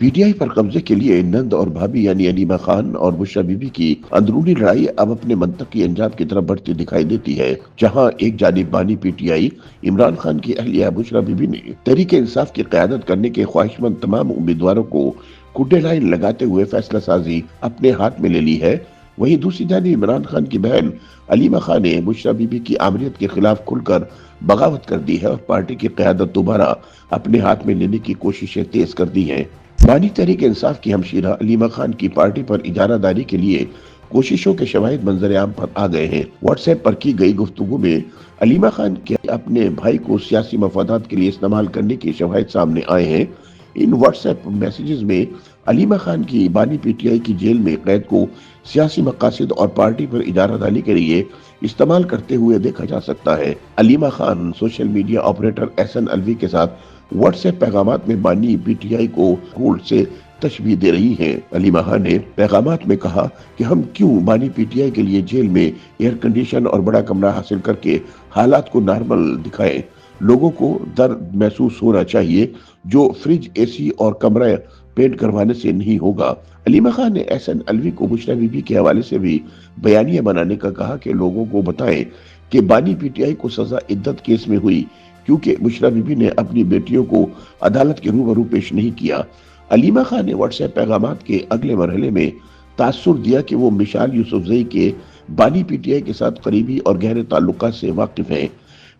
P T I پر قبضے کے لیے نند اور بھابھی یعنی علیمہ خان اور بشرا بی بی کی اندرونی لڑائی اب اپنے منطقی انجام کی طرف بڑھتی دکھائی دیتی ہے، جہاں ایک جانب بانی P T I Imran Khan کی اہلیہ بشرا بی بی نے تحریک انصاف کی قیادت کرنے کے خواہش مند تمام امیدواروں کو کڈے لائن لگاتے ہوئے فیصلہ سازی اپنے ہاتھ میں لے لی ہے، وہیں دوسری جانب عمران خان کی بہن علیمہ خان نے بشرا بی بی کی آمریت کے خلاف کھل کر بغاوت کر دی ہے اور پارٹی کی قیادت دوبارہ اپنے ہاتھ میں لینے کی کوششیں تیز کر دی ہیں۔ بانی تحریک انصاف کی ہمشیرہ علیمہ خان کی پارٹی پر اجارہ داری کے لیے کوششوں کے شواہد منظر عام پر آ گئے ہیں۔ واٹس ایپ پر کی گئی گفتگو میں علیمہ خان کے اپنے بھائی کو سیاسی مفادات کے لیے استعمال کرنے کے شواہد سامنے آئے ہیں۔ ان واٹس ایپ میسیجز میں علیمہ خان کی بانی پی ٹی آئی کی جیل میں قید کو سیاسی مقاصد اور پارٹی پر اجارہ داری کے لیے استعمال کرتے ہوئے دیکھا جا سکتا ہے۔ Alima Khan social media operator احسن الوی کے ساتھ واٹس ایپ پیغامات میں بانی پی ٹی آئی کو گولڈ سے تشبیہ دے رہی ہیں۔ علیمہ خان نے پیغامات میں کہا کہ ہم کیوں بانی پی ٹی آئی کے لیے جیل میں ایئر کنڈیشن اور بڑا کمرہ حاصل کر کے حالات کو نارمل دکھائیں۔ لوگوں کو درد محسوس ہونا چاہیے جو فریج، اے سی اور کمرہ پینٹ کروانے سے نہیں ہوگا۔ علیمہ خان نے احسن الوی کو بشرا بی بی کے حوالے سے بھی بیانیہ بنانے کا کہا کہ لوگوں کو بتائیں کہ بانی پی ٹی آئی کو سزا عدت کیس میں ہوئی کیونکہ بشرا بی بی نے اپنی بیٹیوں کو عدالت کے روبرو پیش نہیں کیا۔ علیمہ خان نے واٹس ایپ پیغامات کے اگلے مرحلے میں تاثر دیا کہ وہ مشال یوسفزئی کے بانی پی ٹی آئی کے ساتھ قریبی اور گہرے تعلقات سے واقف ہیں۔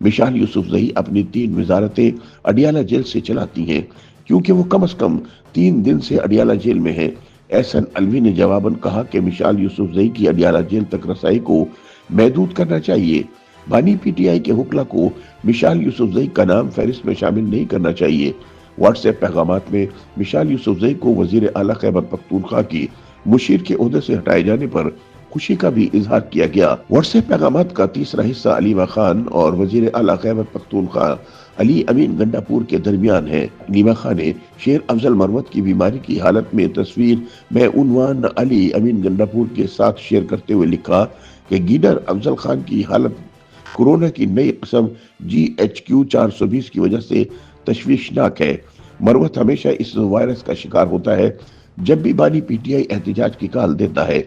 مشال یوسفزئی اپنی 3 وزارتیں اڈیالہ جیل سے چلاتی ہیں کیونکہ وہ کم از کم 3 دن سے اڈیالہ جیل میں ہیں۔ احسن الوی نے جواباً کہا کہ مشال یوسفزئی کی اڈیالہ جیل تک رسائی کو محدود کرنا چاہیے۔ بانی پی ٹی آئی کے وکلا کو مشال یوسفزئی کا نام فہرست میں شامل نہیں کرنا چاہیے۔ واٹس ایپ پیغامات میں مشال یوسفزئی کو وزیر اعلیٰ خیبر پختونخوا کی مشیر کے عہدے سے ہٹائے جانے پر خوشی کا بھی اظہار کیا گیا۔ واٹس ایپ پیغامات کا تیسرا حصہ علیمہ خان اور وزیر اعلیٰ خیبر پختونخوا علی امین گنڈاپور کے درمیان ہے۔ علیمہ خان نے شیر افضل مروت کی بیماری کی حالت میں تصویر میں عنوان علی امین گنڈاپور کے ساتھ شیئر کرتے ہوئے لکھا کہ گیڈر افضل خان کی حالت کورونا کی نئی قسم GHQ420 کی وجہ سے تشویشناک ہے۔ مروت ہمیشہ اس وائرس کا شکار ہوتا ہے جب بھی بانی پی ٹی آئی احتجاج کی کال دیتا ہے۔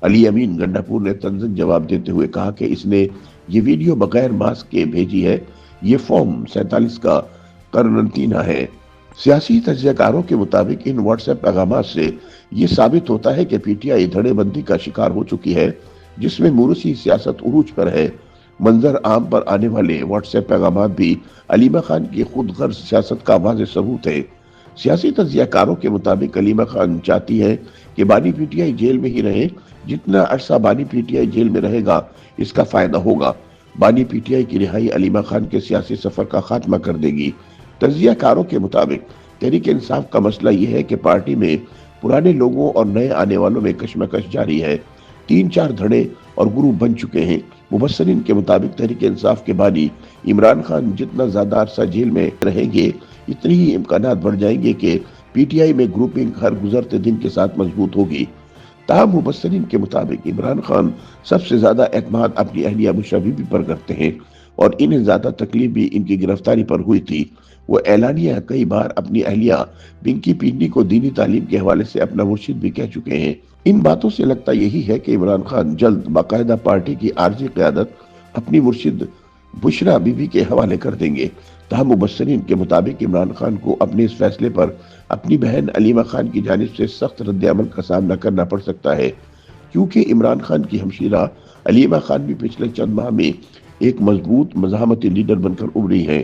علی امین گنڈاپور نے طنزاً جواب دیتے ہوئے کہا کہ اس نے یہ ویڈیو بغیر ماسک کے بھیجی ہے، یہ فارم 47 کا قرنطینہ ہے۔ سیاسی تجزیہ کاروں کے مطابق ان واٹس ایپ پیغامات سے یہ ثابت ہوتا ہے کہ پی ٹی آئی دھڑے بندی کا شکار ہو چکی ہے جس میں موروثی سیاست عروج پر ہے۔ منظر عام پر آنے والے واٹس ایپ پیغامات بھی علیمہ خان کی خود غرض سیاست کا واضح ثبوت ہے۔ سیاسی تجزیہ کاروں کے مطابق علیمہ خان چاہتی ہے کہ بانی پی ٹی آئی جیل میں ہی رہے، جتنا عرصہ بانی پی ٹی آئی جیل میں رہے گا اس کا فائدہ ہوگا۔ بانی پی ٹی آئی کی رہائی علیمہ خان کے سیاسی سفر کا خاتمہ کر دے گی۔ تجزیہ کاروں کے مطابق تحریک انصاف کا مسئلہ یہ ہے کہ پارٹی میں پرانے لوگوں اور نئے آنے والوں میں کشمکش جاری ہے۔ 3-4 دھڑے اور گروپ بن چکے ہیں۔ مبصرین کے مطابق تحریک انصاف کے بانی عمران خان جتنا زیادہ عرصہ جیل میں رہیں گے اتنی ہی امکانات بڑھ جائیں گے کہ پی ٹی آئی میں گروپنگ ہر گزرتے دن کے ساتھ مضبوط ہوگی۔ تاہم مبصرین کے مطابق عمران خان سب سے زیادہ اعتماد اپنی اہلیہ بشرا بی بی پر کرتے ہیں اور انہیں زیادہ تکلیف بھی ان کی گرفتاری پر ہوئی تھی۔ وہ اعلانیہ کئی بار اپنی اہلیہ پنکی پنڈی کو دینی تعلیم کے حوالے سے اپنا مرشد بھی کہہ چکے ہیں۔ ان باتوں سے لگتا یہی ہے کہ عمران خان جلد باقاعدہ پارٹی کی عارضی قیادت اپنی مرشد بشرا بی بی کے حوالے کر دیں گے۔ تاہم مبصرین کے مطابق عمران خان کو اپنے اس فیصلے پر اپنی بہن علیمہ خان کی جانب سے سخت رد عمل کا سامنا کرنا پڑ سکتا ہے کیونکہ عمران خان کی ہمشیرہ علیمہ خان بھی پچھلے چند ماہ میں ایک مضبوط مزاحمتی لیڈر بن کر ابھری ہیں۔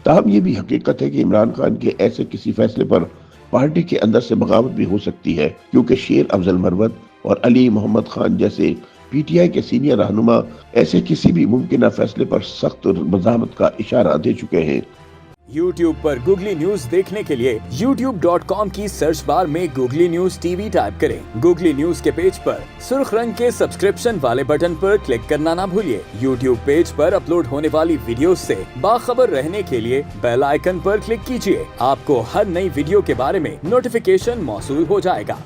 تاہم یہ بھی حقیقت ہے کہ عمران خان کے ایسے کسی فیصلے پر پارٹی کے اندر سے بغاوت بھی ہو سکتی ہے کیونکہ شیر افضل مروت اور علی محمد خان جیسے پی ٹی آئی کے سینئر رہنما ایسے کسی بھی ممکنہ فیصلے پر سخت مزاحمت کا اشارہ دے چکے ہیں۔ YouTube پر گوگلی نیوز دیکھنے کے لیے youtube.com کی سرچ بار میں googly news T V type کریں۔ گوگلی نیوز کے پیج پر سرخ رنگ کے سبسکرپشن والے بٹن پر کلک کرنا نہ بھولیے۔ YouTube پیج پر اپلوڈ ہونے والی ویڈیوز سے باخبر رہنے کے لیے بیل آئیکن پر کلک کیجیے۔ آپ کو ہر نئی ویڈیو کے بارے میں نوٹیفیکیشن موصول ہو جائے گا۔